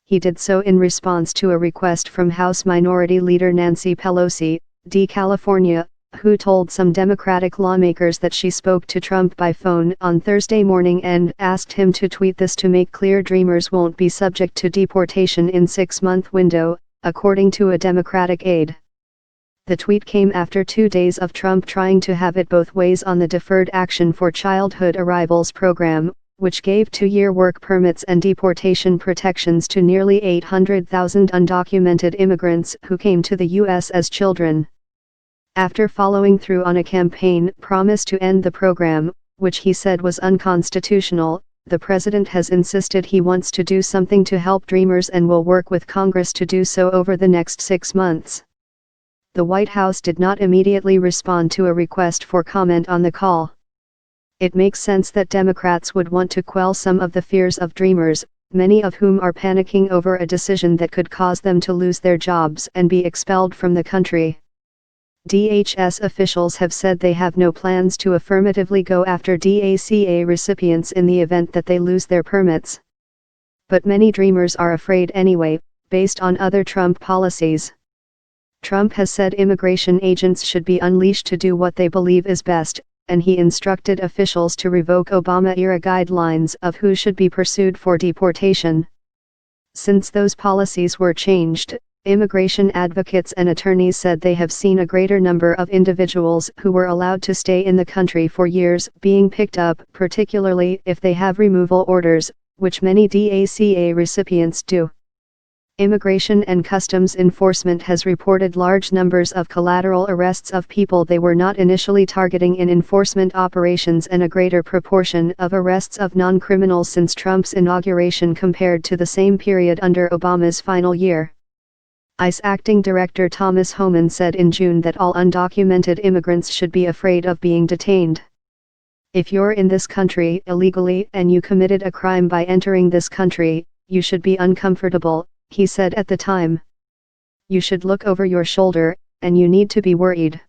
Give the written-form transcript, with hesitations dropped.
He did so in response to a request from House Minority Leader Nancy Pelosi, D-Calif, who told some Democratic lawmakers that she spoke to Trump by phone on Thursday morning and asked him to tweet this to make clear Dreamers won't be subject to deportation in 6-month window, according to a Democratic aide. The tweet came after 2 days of Trump trying to have it both ways on the Deferred Action for Childhood Arrivals program, which gave 2-year work permits and deportation protections to nearly 800,000 undocumented immigrants who came to the U.S. as children. After following through on a campaign promise to end the program, which he said was unconstitutional, the president has insisted he wants to do something to help Dreamers and will work with Congress to do so over the next 6 months. The White House did not immediately respond to a request for comment on the call. It makes sense that Democrats would want to quell some of the fears of Dreamers, many of whom are panicking over a decision that could cause them to lose their jobs and be expelled from the country. DHS officials have said they have no plans to affirmatively go after DACA recipients in the event that they lose their permits. But many Dreamers are afraid anyway, based on other Trump policies. Trump has said immigration agents should be unleashed to do what they believe is best, and he instructed officials to revoke Obama-era guidelines of who should be pursued for deportation. Since those policies were changed, immigration advocates and attorneys said they have seen a greater number of individuals who were allowed to stay in the country for years being picked up, particularly if they have removal orders, which many DACA recipients do. Immigration and Customs Enforcement has reported large numbers of collateral arrests of people they were not initially targeting in enforcement operations and a greater proportion of arrests of non-criminals since Trump's inauguration compared to the same period under Obama's final year. ICE Acting Director Thomas Homan said in June that all undocumented immigrants should be afraid of being detained. If you're in this country illegally and you committed a crime by entering this country, you should be uncomfortable, he said at the time. You should look over your shoulder, and you need to be worried.